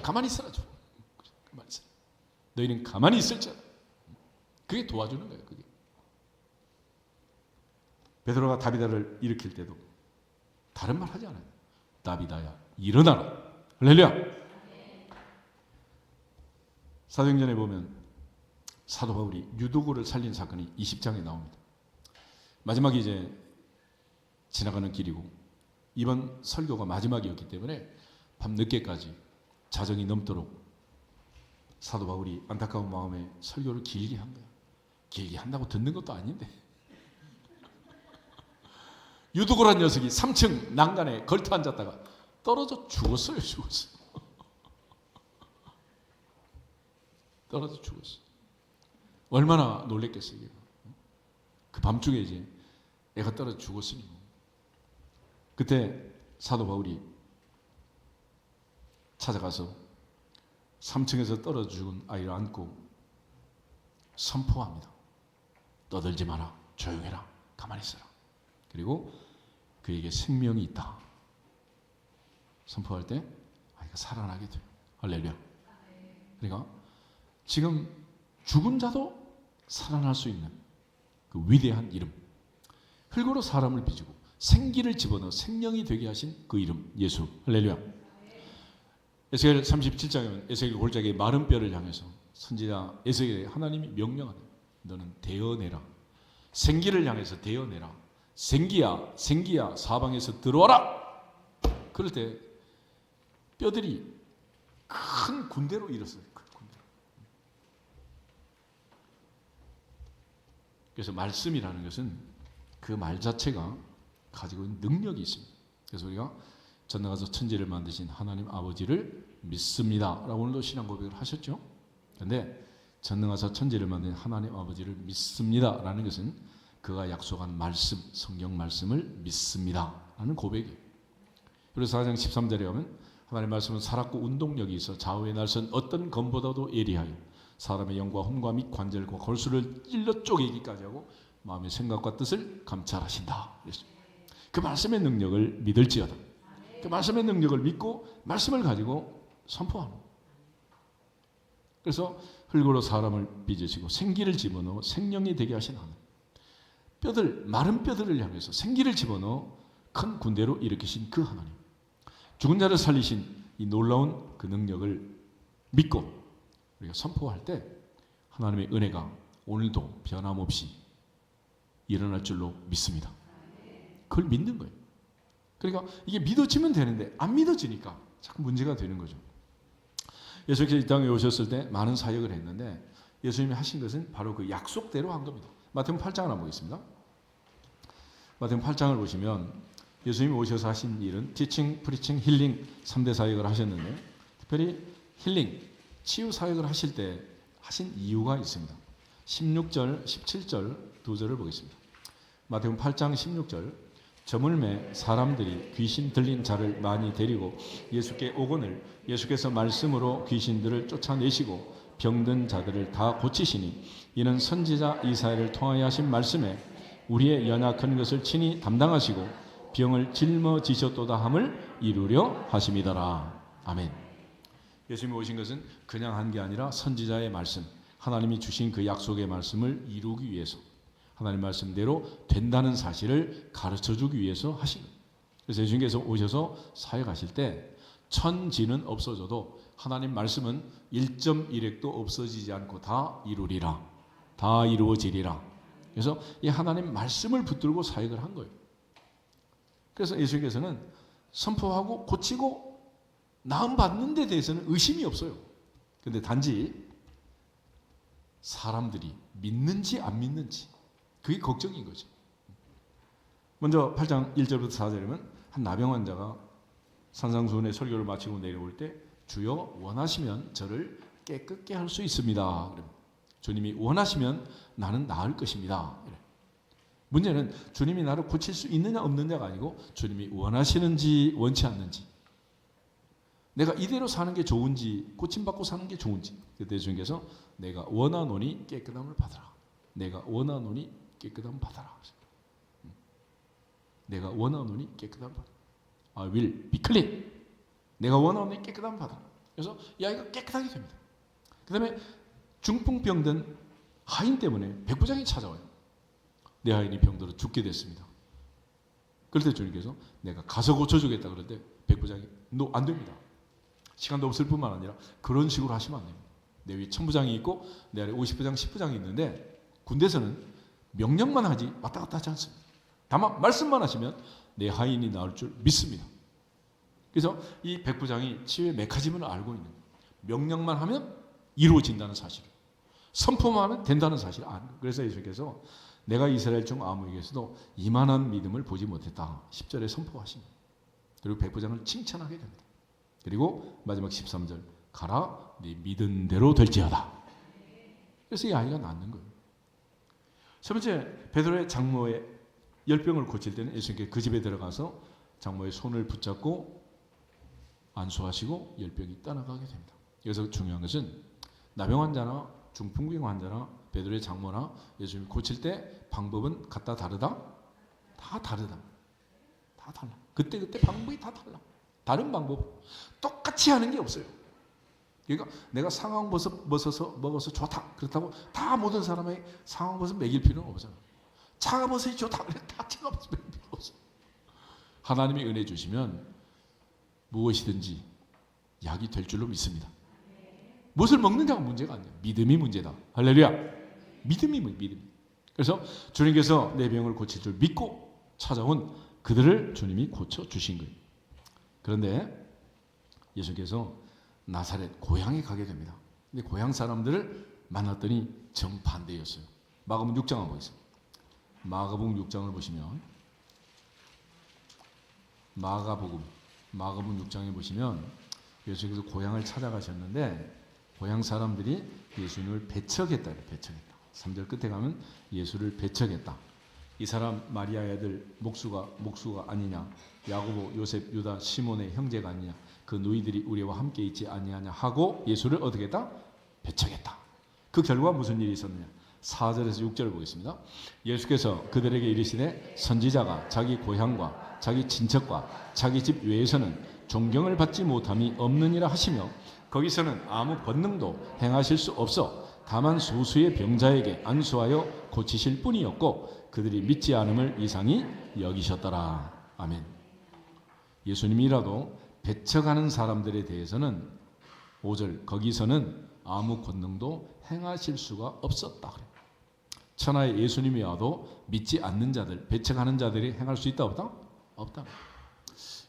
가만히 있어라 좀. 가만히 있어. 너희는 가만히 있을지어다. 그게 도와주는 거예요. 그게. 베드로가 다비다를 일으킬 때도 다른 말 하지 않아요. 다비다야 일어나라. 할렐루야. 사도행전에 보면 사도 바울이 유도고를 살린 사건이 20장에 나옵니다. 마지막에 이제 지나가는 길이고 이번 설교가 마지막이었기 때문에 밤 늦게까지 자정이 넘도록 사도 바울이 안타까운 마음에 설교를 길게 한 거야. 길게 한다고 듣는 것도 아닌데 유도고란 녀석이 3층 난간에 걸터 앉았다가 떨어져 죽었어요. 죽었어. 떨어져 죽었어. 얼마나 놀랬겠어요. 그 밤중에 이제 애가 떨어져 죽었으니. 그때 사도 바울이 찾아가서 3층에서 떨어져 죽은 아이를 안고 선포합니다. 떠들지 마라. 조용해라. 가만히 있어라. 그리고 그에게 생명이 있다. 선포할 때 아이가 살아나게 돼요. 할렐루야. 그러니까 지금 죽은 자도 살아날 수 있는 그 위대한 이름, 흙으로 사람을 빚고 생기를 집어넣어 생명이 되게 하신 그 이름 예수. 할렐루야. 에스겔 37장에 보면 에스겔 골짜기의 마른 뼈를 향해서 선지자 에스겔에 하나님이 명령하네. 너는 대어내라. 생기를 향해서 대어내라. 생기야 생기야 사방에서 들어와라. 그럴 때 뼈들이 큰 군대로 일었어요. 큰 군대로. 그래서 말씀이라는 것은 그 말 자체가 가지고 있는 능력이 있습니다. 그래서 우리가 전나가서 천지를 만드신 하나님 아버지를 믿습니다 라고 오늘도 신앙 고백을 하셨죠. 그런데 전능하사 천지를 만든 하나님 아버지를 믿습니다 라는 것은 그가 약속한 말씀, 성경 말씀을 믿습니다 라는 고백이에요. 그래서 4장 13절에 가면 하나님의 말씀은 살았고 운동력이 있어 좌우의 날선 어떤 검보다도 예리하여 사람의 영과 홈과 및 관절과 골수를 찔러 쪼개기까지 하고 마음의 생각과 뜻을 감찰하신다. 그 말씀의 능력을 믿을지어다. 그 말씀의 능력을 믿고 말씀을 가지고 선포하는. 그래서 흙으로 사람을 빚으시고 생기를 집어넣어 생명이 되게 하신 하나님. 뼈들, 마른 뼈들을 향해서 생기를 집어넣어 큰 군대로 일으키신 그 하나님. 죽은 자를 살리신 이 놀라운 그 능력을 믿고 우리가 선포할 때 하나님의 은혜가 오늘도 변함없이 일어날 줄로 믿습니다. 그걸 믿는 거예요. 그러니까 이게 믿어지면 되는데 안 믿어지니까 자꾸 문제가 되는 거죠. 예수께서 이 땅에 오셨을 때 많은 사역을 했는데 예수님이 하신 것은 바로 그 약속대로 한 겁니다. 마태복음 8장을 한번 보겠습니다. 마태복음 8장을 보시면 예수님이 오셔서 하신 일은 티칭, 프리칭, 힐링 3대 사역을 하셨는데 특별히 힐링, 치유 사역을 하실 때 하신 이유가 있습니다. 16절, 17절 두 절을 보겠습니다. 마태복음 8장 16절 저물매 사람들이 귀신 들린 자를 많이 데리고 예수께 오거늘 예수께서 말씀으로 귀신들을 쫓아내시고 병든 자들을 다 고치시니 이는 선지자 이사야를 통하여 하신 말씀에 우리의 연약한 것을 친히 담당하시고 병을 짊어지셨도다 함을 이루려 하심이더라. 아멘. 예수님이 오신 것은 그냥 한 게 아니라 선지자의 말씀, 하나님이 주신 그 약속의 말씀을 이루기 위해서 하나님 말씀대로 된다는 사실을 가르쳐주기 위해서 하신 거예요. 그래서 예수님께서 오셔서 사역하실 때 천지는 없어져도 하나님 말씀은 1.1핵도 없어지지 않고 다 이루리라, 다 이루어지리라. 그래서 이 하나님 말씀을 붙들고 사역을 한 거예요. 그래서 예수님께서는 선포하고 고치고 나음 받는 데 대해서는 의심이 없어요. 그런데 단지 사람들이 믿는지 안 믿는지 그게 걱정인 거죠. 먼저 8장 1절부터 4절이면 한 나병 환자가 산상수훈의 설교를 마치고 내려올 때 주여 원하시면 저를 깨끗게 할 수 있습니다. 주님이 원하시면 나는 나을 것입니다. 문제는 주님이 나를 고칠 수 있느냐 없느냐가 아니고 주님이 원하시는지 원치 않는지, 내가 이대로 사는 게 좋은지 고침받고 사는 게 좋은지. 그때 주님께서 내가 원하노니 깨끗함을 받아라. 내가 원하노니 깨끗함을 받아라. 내가 원하노니 깨끗함을 받아라. I will be clean. 내가 원하노니 깨끗함을 받아라. 그래서 이 아이가 깨끗하게 됩니다. 그 다음에 중풍병든 하인 때문에 백부장이 찾아와요. 내 하인이 병들어 죽게 됐습니다. 그럴 때 주님께서 내가 가서 고쳐주겠다 그럴 때 백부장이 너 안 됩니다. 시간도 없을 뿐만 아니라 그런 식으로 하시면 안 됩니다. 내 위에 천부장이 있고 내 아래 50부장, 10부장이 있는데 군대에서는 명령만 하지 왔다 갔다 하지 않습니다. 다만 말씀만 하시면 내 하인이 나을 줄 믿습니다. 그래서 이 백부장이 치유의 메커니즘을 알고 있는 거예요. 명령만 하면 이루어진다는 사실, 선포만 하면 된다는 사실을 아는 거예요. 그래서 예수께서 내가 이스라엘 중 아무에게서도 이만한 믿음을 보지 못했다. 10절에 선포하십니다. 그리고 백부장을 칭찬하게 됩니다. 그리고 마지막 13절 가라 네 믿은 대로 될지어다. 그래서 이 아이가 낫는 거예요. 세 번째, 베드로의 장모의 열병을 고칠 때는 예수님께 그 집에 들어가서 장모의 손을 붙잡고 안수하시고 열병이 떠나가게 됩니다. 여기서 중요한 것은 나병 환자나 중풍병 환자나 베드로의 장모나 예수님이 고칠 때 방법은 같다 다르다? 다 다르다. 다 달라. 그때 방법이 다 달라. 다른 방법. 똑같이 하는 게 없어요. 그러니까 내가 상황버섯 먹어서 좋다. 그렇다고 다 모든 사람에게 상황버섯 먹일 필요는 없잖아. 차가버섯이 좋다. 그래 다 차가버섯 먹일 필요 없어. 하나님이 은혜 주시면 무엇이든지 약이 될 줄로 믿습니다. 무엇을 먹느냐가 문제가 아니에요. 믿음이 문제다. 할렐루야. 믿음이. 그래서 주님께서 내 병을 고칠 줄 믿고 찾아온 그들을 주님이 고쳐주신 거예요. 그런데 예수께서 나사렛 고향에 가게 됩니다. 근데 고향 사람들을 만났더니 정반대였어요. 마가복음 6장 한번 보겠습니다. 마가복음 6장을 보시면 마가복음 6장에 보시면 예수께서 고향을 찾아가셨는데 고향 사람들이 예수님을 배척했다. 3절 끝에 가면 예수를 배척했다. 이 사람 마리아의 아들 목수가 아니냐, 야고보, 요셉, 유다, 시몬의 형제가 아니냐, 그 누이들이 우리와 함께 있지 아니하냐 하고 예수를 어떻게 했다? 배척했다. 그 결과 무슨 일이 있었느냐? 4절에서 6절을 보겠습니다. 예수께서 그들에게 이르시되 선지자가 자기 고향과 자기 친척과 자기 집 외에서는 존경을 받지 못함이 없느니라 하시며 거기서는 아무 권능도 행하실 수 없어 다만 소수의 병자에게 안수하여 고치실 뿐이었고 그들이 믿지 않음을 이상히 여기셨더라. 아멘. 예수님이라도 배척하는 사람들에 대해서는 5절 거기서는 아무 권능도 행하실 수가 없었다. 그래. 천하에 예수님이 와도 믿지 않는 자들, 배척하는 자들이 행할 수 있다 없다? 없다.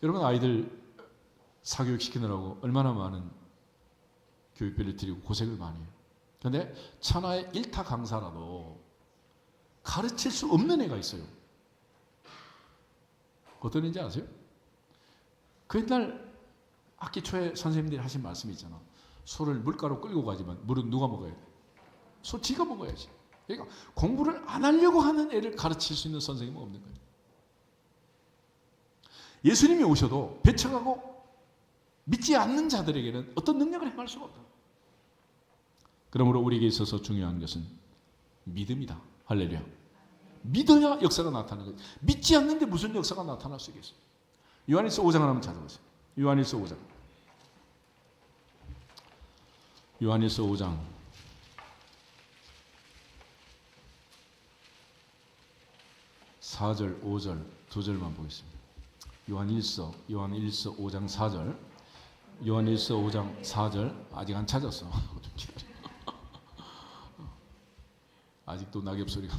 여러분 아이들 사교육시키느라고 얼마나 많은 교육비를 드리고 고생을 많이 해요. 그런데 천하의 일타 강사라도 가르칠 수 없는 애가 있어요. 어떤 애인지 아세요? 그 옛날 학기 초에 선생님들이 하신 말씀이 있잖아. 소를 물가로 끌고 가지만 물은 누가 먹어야 돼? 소 지가 먹어야지. 그러니까 공부를 안 하려고 하는 애를 가르칠 수 있는 선생님은 없는 거예요. 예수님이 오셔도 배척하고 믿지 않는 자들에게는 어떤 능력을 행할 수가 없다. 그러므로 우리에게 있어서 중요한 것은 믿음이다. 할렐루야. 믿어야 역사가 나타나는 거예요. 믿지 않는데 무슨 역사가 나타날 수 있겠어요? 요한일서 5장을 한번 찾아보세요. 요한일서 5장. 요한일서 5장. (4절) (5절) 두 절만 보겠습니다. 요한일서 5장 4절. 요한일서 5장 4절. 아직 안 찾았어. 좀 기다려. 아직도 낙엽 소리가.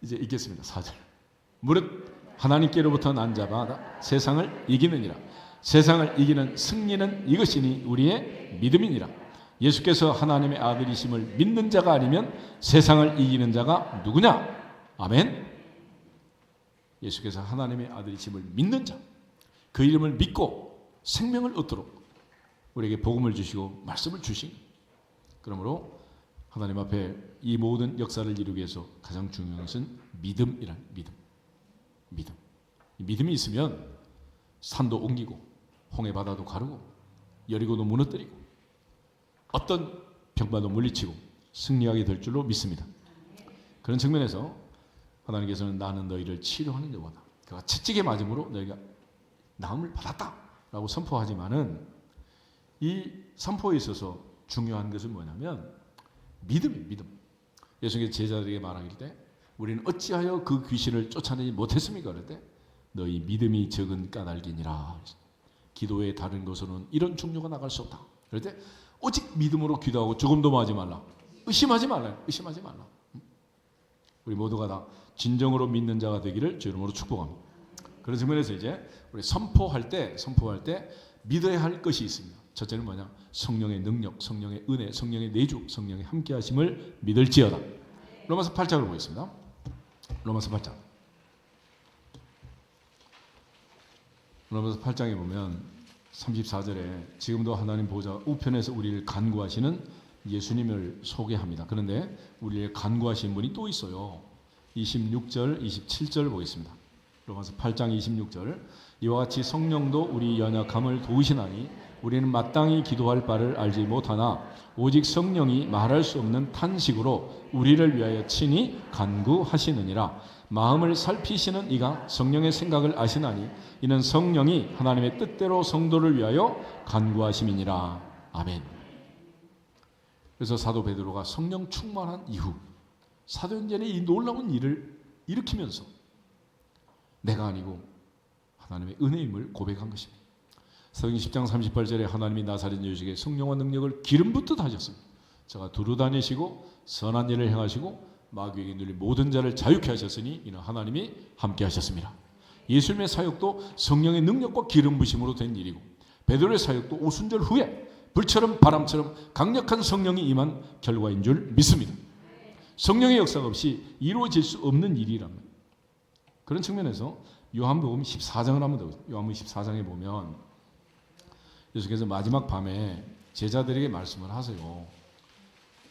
이제 읽겠습니다. 4절. 무릇 하나님께로부터 난 자마다 세상을 이기느니라. 세상을 이기는 승리는 이것이니 우리의 믿음이니라. 예수께서 하나님의 아들이심을 믿는 자가 아니면 세상을 이기는 자가 누구냐? 아멘. 예수께서 하나님의 아들이심을 믿는 자, 그 이름을 믿고 생명을 얻도록 우리에게 복음을 주시고 말씀을 주신. 그러므로 하나님 앞에 이 모든 역사를 이루기 위해서 가장 중요한 것은 믿음이란 믿음. 믿음. 이 믿음이 있으면 산도 옮기고 홍해 바다도 가르고 여리고도 무너뜨리고 어떤 병마도 물리치고 승리하게 될 줄로 믿습니다. 그런 측면에서 하나님께서는 나는 너희를 치료하는 여호와다. 그가 채찍에 맞음으로 너희가 나음을 받았다라고 선포하지만은 이 선포에 있어서 중요한 것은 뭐냐면 믿음이에요. 믿음. 예수님께서 제자들에게 말하길 때 우리는 어찌하여 그 귀신을 쫓아내지 못했습니까? 그럴 때 너희 믿음이 적은 까닭이니라. 기도의 다른 것으로는 이런 종류가 나갈 수 없다. 그럴 때 오직 믿음으로 기도하고 조금도 하지 말라. 의심하지 말라. 의심하지 말라. 우리 모두가 다 진정으로 믿는 자가 되기를 주 이름으로 축복합니다. 그런 측면에서 이제 우리 선포할 때 믿어야 할 것이 있습니다. 첫째는 뭐냐? 성령의 능력, 성령의 은혜, 성령의 내주, 성령의 함께하심을 믿을지어다. 로마서 8장을 보겠습니다. 로마서 8장. 로마서 8장에 보면 34절에 지금도 하나님 보좌 우편에서 우리를 간구하시는 예수님을 소개합니다. 그런데 우리를 간구하신 분이 또 있어요. 26절, 27절 보겠습니다. 로마서 8장 26절. 이와 같이 성령도 우리 연약함을 도우시나니 우리는 마땅히 기도할 바를 알지 못하나 오직 성령이 말할 수 없는 탄식으로 우리를 위하여 친히 간구하시느니라. 마음을 살피시는 이가 성령의 생각을 아시나니 이는 성령이 하나님의 뜻대로 성도를 위하여 간구하심이니라. 아멘. 그래서 사도 베드로가 성령 충만한 이후 사도행전의 이 놀라운 일을 일으키면서 내가 아니고 하나님의 은혜임을 고백한 것입니다. 사도행전 10장 38절에 하나님이 나사렛 예수에게 성령과 능력을 기름 붓듯 하셨습니다. 저가 두루 다니시고 선한 일을 행하시고 마귀에게 눌린 모든 자를 자유케 하셨으니 이는 하나님이 함께 하셨습니다. 예수님의 사역도 성령의 능력과 기름 부심으로 된 일이고 베드로의 사역도 오순절 후에 불처럼 바람처럼 강력한 성령이 임한 결과인 줄 믿습니다. 성령의 역사가 없이 이루어질 수 없는 일이랍니다. 그런 측면에서 요한복음 14장을 한번 더 보세요. 요한복음 14장에 보면 예수께서 마지막 밤에 제자들에게 말씀을 하세요.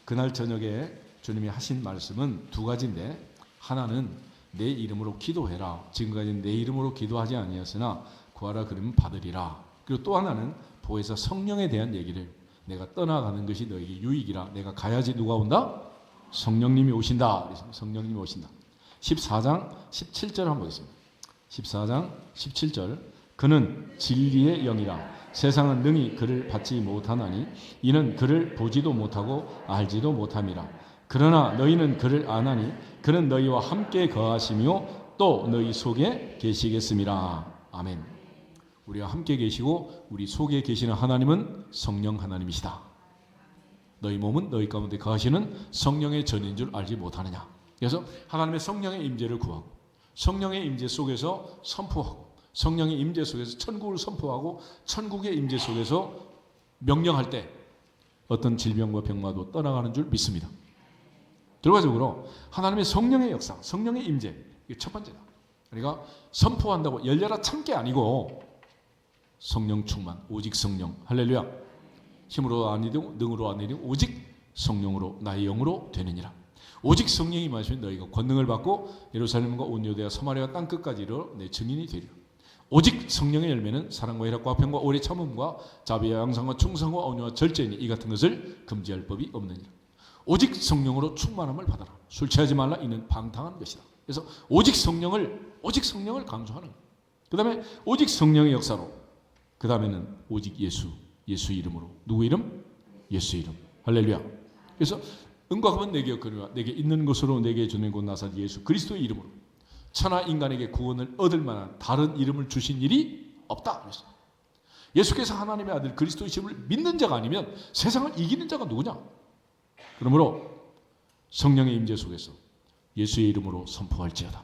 그날 저녁에 주님이 하신 말씀은 두 가지인데 하나는 내 이름으로 기도해라. 지금까지는 내 이름으로 기도하지 아니하였으나 구하라 그러면 받으리라. 그리고 또 하나는 보혜사 성령에 대한 얘기를 내가 떠나가는 것이 너에게 유익이라. 내가 가야지 누가 온다? 성령님이 오신다. 성령님이 오신다. 14장 17절 한번 보겠습니다. 14장 17절. 그는 진리의 영이라. 세상은 능히 그를 받지 못하나니 이는 그를 보지도 못하고 알지도 못함이라. 그러나 너희는 그를 아나니 그는 너희와 함께 거하시며 또 너희 속에 계시겠음이라. 아멘. 우리와 함께 계시고 우리 속에 계시는 하나님은 성령 하나님이시다. 너희 몸은 너희 가운데 거하시는 성령의 전인 줄 알지 못하느냐. 그래서 하나님의 성령의 임재를 구하고 성령의 임재 속에서 선포하고 성령의 임재 속에서 천국을 선포하고 천국의 임재 속에서 명령할 때 어떤 질병과 병마도 떠나가는 줄 믿습니다. 결과적으로 하나님의 성령의 역사, 성령의 임재, 이게 첫 번째다. 그러니까 선포한다고 열려라 참게 아니고 성령 충만, 오직 성령, 할렐루야. 힘으로 아니되고 능으로 아니되고 오직 성령으로 나의 영으로 되느니라. 오직 성령이 임하시면 너희가 권능을 받고 예루살렘과 온 유대와 사마리아 땅 끝까지 이르러 내 증인이 되리라. 오직 성령의 열매는 사랑과 희락과 화평과 오래 참음과 자비와 양상과 충성과 온유와 절제니 이 같은 것을 금지할 법이 없느니라. 오직 성령으로 충만함을 받아라. 술 취하지 말라. 이는 방탕한 것이다. 그래서 오직 성령을 강조하는 거예요. 그 다음에 오직 성령의 역사로, 그 다음에는 오직 예수 이름으로. 누구 이름? 예수 이름. 할렐루야. 그래서 은과 금은 내게 없거니와 내게 있는 것으로 내게 주는 곧 나사 예수 그리스도의 이름으로 천하 인간에게 구원을 얻을 만한 다른 이름을 주신 일이 없다. 그래서 예수께서 하나님의 아들 그리스도의 이름을 믿는 자가 아니면 세상을 이기는 자가 누구냐? 그러므로 성령의 임재 속에서 예수의 이름으로 선포할지어다.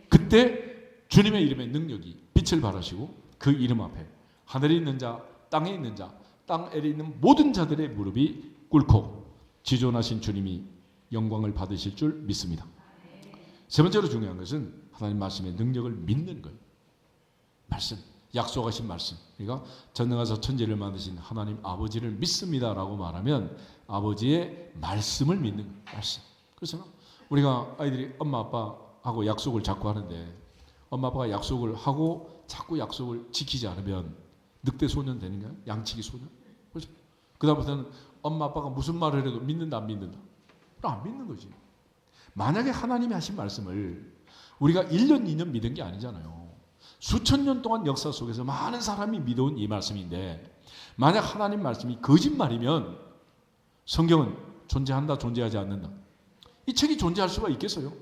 그때 주님의 이름의 능력이 빛을 발하시고 그 이름 앞에 하늘에 있는 자, 땅에 있는 자, 땅 아래에 있는 모든 자들의 무릎이 꿇고 지존하신 주님이 영광을 받으실 줄 믿습니다. 세 번째로 중요한 것은 하나님 말씀의 능력을 믿는 거예요. 말씀, 약속하신 말씀. 그러니까 전능하사 천지를 만드신 하나님 아버지를 믿습니다라고 말하면 아버지의 말씀을 믿는 거예요. 말씀. 그렇잖아. 우리가 아이들이 엄마 아빠하고 약속을 자꾸 하는데 엄마 아빠가 약속을 하고 자꾸 약속을 지키지 않으면 늑대 소년 되는 거야? 양치기 소년? 그렇죠? 그 다음부터는 엄마 아빠가 무슨 말을 해도 믿는다 안 믿는다? 안 믿는 거지. 만약에 하나님이 하신 말씀을 우리가 1년 2년 믿은 게 아니잖아요. 수천 년 동안 역사 속에서 많은 사람이 믿어온 이 말씀인데 만약 하나님 말씀이 거짓말이면 성경은 존재한다 존재하지 않는다. 이 책이 존재할 수가 있겠어요?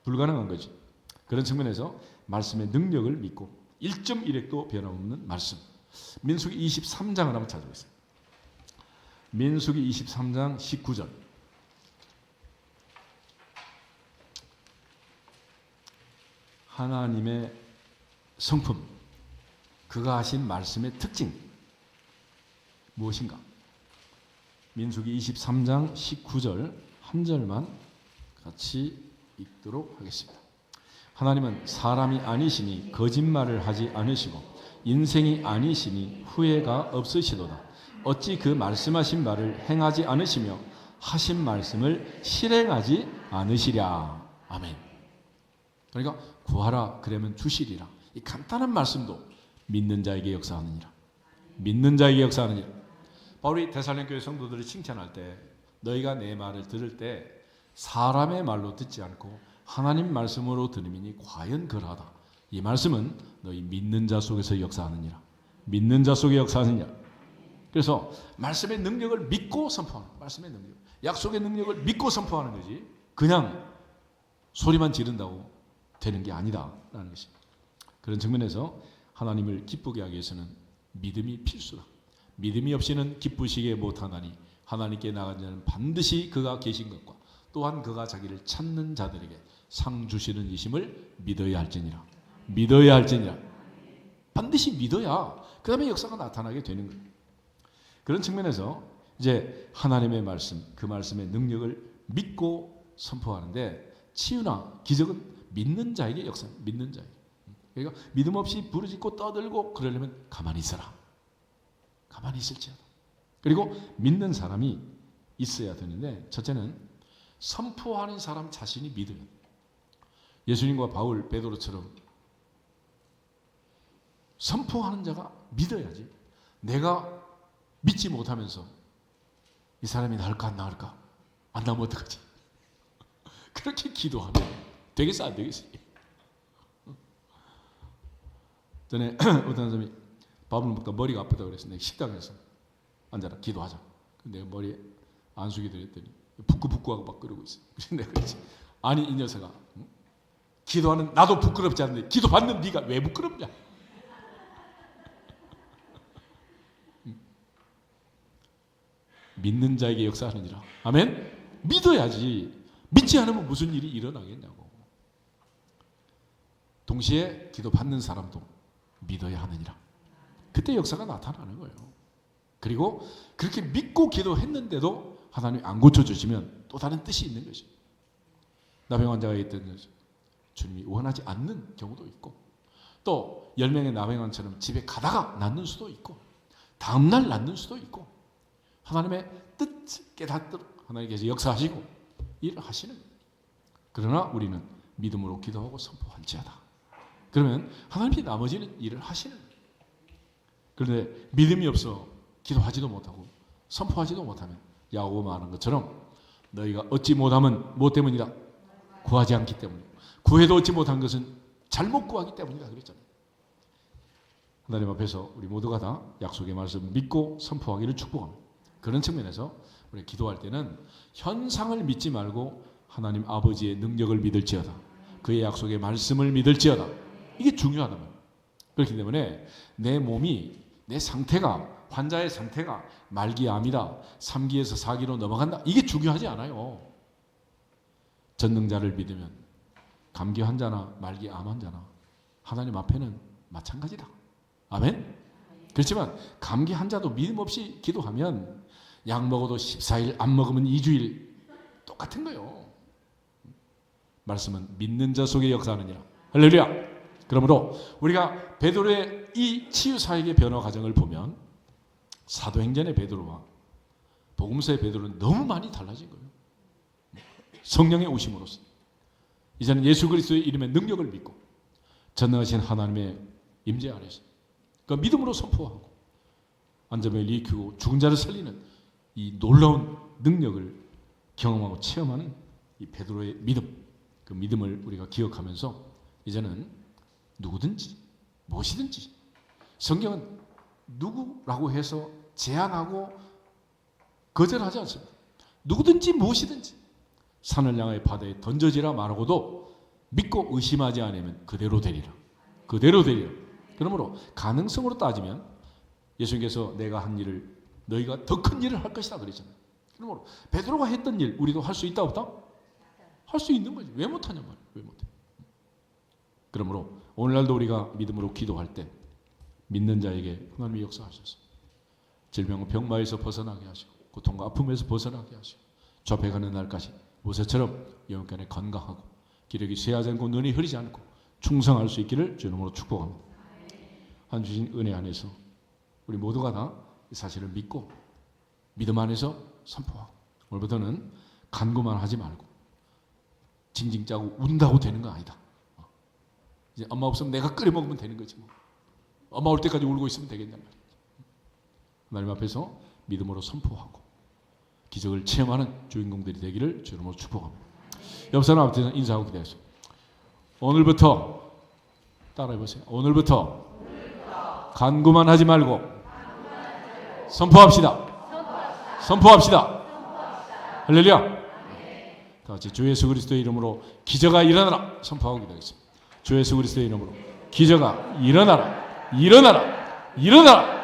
불가능한 거지. 그런 측면에서 말씀의 능력을 믿고 1.1핵도 변함없는 말씀. 민수기 23장을 한번 찾아보겠습니다. 민수기 23장 19절. 하나님의 성품, 그가 하신 말씀의 특징 무엇인가? 민수기 23장 19절 한 절만 같이 읽도록 하겠습니다. 하나님은 사람이 아니시니 거짓말을 하지 않으시고 인생이 아니시니 후회가 없으시도다. 어찌 그 말씀하신 말을 행하지 않으시며 하신 말씀을 실행하지 않으시랴. 아멘. 그러니까 구하라 그러면 주시리라. 이 간단한 말씀도 믿는 자에게 역사하느니라. 믿는 자에게 역사하느니라. 바울이 데살로니가 교회 성도들을 칭찬할 때 너희가 내 말을 들을 때 사람의 말로 듣지 않고 하나님 말씀으로 들음이니 과연 그러하다. 이 말씀은 너희 믿는 자 속에서 역사하느니라. 믿는 자 속에 역사하느니라. 그래서 말씀의 능력을 믿고 선포하는 말씀의 능력, 약속의 능력을 믿고 선포하는 거지 그냥 소리만 지른다고 되는 게 아니다라는 것입니다. 그런 측면에서 하나님을 기쁘게 하기 위해서는 믿음이 필수다. 믿음이 없이는 기쁘시게 못하나니 하나님께 나간 자는 반드시 그가 계신 것과 또한 그가 자기를 찾는 자들에게 상 주시는 이심을 믿어야 할지니라. 믿어야 할지니라. 반드시 믿어야 그 다음에 역사가 나타나게 되는 거예요. 그런 측면에서 이제 하나님의 말씀, 그 말씀의 능력을 믿고 선포하는데 치유나 기적은 믿는 자에게 역사, 믿는 자에게. 그러니까 믿음 없이 부르짖고 떠들고 그러려면 가만히 있어라. 가만히 있을지어다. 그리고 믿는 사람이 있어야 되는데 첫째는 선포하는 사람 자신이 믿으면 예수님과 바울, 베드로처럼 선포하는 자가 믿어야지. 내가 믿지 못하면서 이 사람이 나을까 안 나을까? 안 나면 어떡하지? 그렇게 기도하면 되겠어 안 되겠어? 전에 어떤 사람이 밥을 먹다 머리가 아프다 그래서 내가 식당에서 앉아라 기도하자. 내가 머리에 안수기 드렸더니 부끄부끄하고 막 그러고 있어. 그래서 내가 그랬지. 아니 이 녀석아, 기도하는 나도 부끄럽지 않은데 기도 받는 네가 왜 부끄럽냐? 믿는 자에게 역사하느니라. 아멘? 믿어야지. 믿지 않으면 무슨 일이 일어나겠냐고. 동시에 기도 받는 사람도 믿어야 하느니라. 그때 역사가 나타나는 거예요. 그리고 그렇게 믿고 기도했는데도 하나님이 안 고쳐주시면 또 다른 뜻이 있는 것이. 나병 환자가 있던 거죠. 주님이 원하지 않는 경우도 있고, 또 10명의 나병환처럼 집에 가다가 낫는 수도 있고, 다음날 낫는 수도 있고, 하나님의 뜻을 깨닫도록 하나님께서 역사하시고 일을 하시는 거예요. 그러나 우리는 믿음으로 기도하고 선포할지어다. 그러면 하나님이 나머지는 일을 하시는 거예요. 그런데 믿음이 없어 기도하지도 못하고 선포하지도 못하면 야고보가 말한 것처럼 너희가 얻지 못하면 무엇 때문이다? 구하지 않기 때문이고, 구해도 얻지 못한 것은 잘못 구하기 때문이다 그랬잖아요. 하나님 앞에서 우리 모두가 다 약속의 말씀 믿고 선포하기를 축복합니다. 그런 측면에서 우리 기도할 때는 현상을 믿지 말고 하나님 아버지의 능력을 믿을지어다. 그의 약속의 말씀을 믿을지어다. 이게 중요하단 말이에요. 그렇기 때문에 내 몸이, 내 상태가, 환자의 상태가 말기암이다, 3기에서 4기로 넘어간다, 이게 중요하지 않아요. 전능자를 믿으면 감기 환자나 말기암 환자나 하나님 앞에는 마찬가지다. 아멘? 그렇지만 감기 환자도 믿음 없이 기도하면 약 먹어도 14일, 안 먹으면 2주일 똑같은 거예요. 말씀은 믿는 자 속에 역사하느니라. 할렐루야. 그러므로 우리가 베드로의 이 치유사역의 변화 과정을 보면 사도행전의 베드로와 복음서의 베드로는 너무 많이 달라진 거예요. 성령의 오심으로써 이제는 예수 그리스도의 이름의 능력을 믿고 전능하신 하나님의 임재 아래서 그 믿음으로 선포하고 안전을 일으키고 죽은 자를 살리는 이 놀라운 능력을 경험하고 체험하는 이 베드로의 믿음, 그 믿음을 우리가 기억하면서 이제는 누구든지 무엇이든지, 성경은 누구라고 해서 제한하고 거절하지 않습니다. 누구든지 무엇이든지 산을 향하여 바다에 던져지라 말하고도 믿고 의심하지 않으면 그대로 되리라. 그대로 되리라. 그러므로 가능성으로 따지면 예수님께서 내가 한 일을 너희가 더 큰 일을 할 것이다 그랬잖아요. 그러므로 베드로가 했던 일 우리도 할 수 있다 없다? 할 수 있는 거지. 왜 못하냐 말이야. 왜 못해. 그러므로 오늘날도 우리가 믿음으로 기도할 때 믿는 자에게 하나님이 역사하셔서 질병과 병마에서 벗어나게 하시고 고통과 아픔에서 벗어나게 하시고 접해가는 날까지 모세처럼 영원간에 건강하고 기력이 쇠하지 않고 눈이 흐리지 않고 충성할 수 있기를 주님으로 축복합니다. 한 주신 은혜 안에서 우리 모두가 다 이 사실을 믿고 믿음 안에서 선포하고 오늘부터는 간구만 하지 말고 징징 짜고 운다고 되는 거 아니다. 이제 엄마 없으면 내가 끓여 먹으면 되는 거지 뭐. 엄마 올 때까지 울고 있으면 되겠냔 말이야. 하나님 앞에서 믿음으로 선포하고 기적을 체험하는 주인공들이 되기를 주님으로 축복합니다. 옆 사람 앞에서 인사하고 기도하세요. 오늘부터 따라해보세요. 오늘부터 간구만 하지 말고 선포합시다. 선포합시다. 할렐루야. 다 같이 주 예수 그리스도의 이름으로 기적아 일어나라 선포하고 기도하겠습니다. 주 예수 그리스도의 이름으로 기적아 일어나라. 일어나라. 일어나라.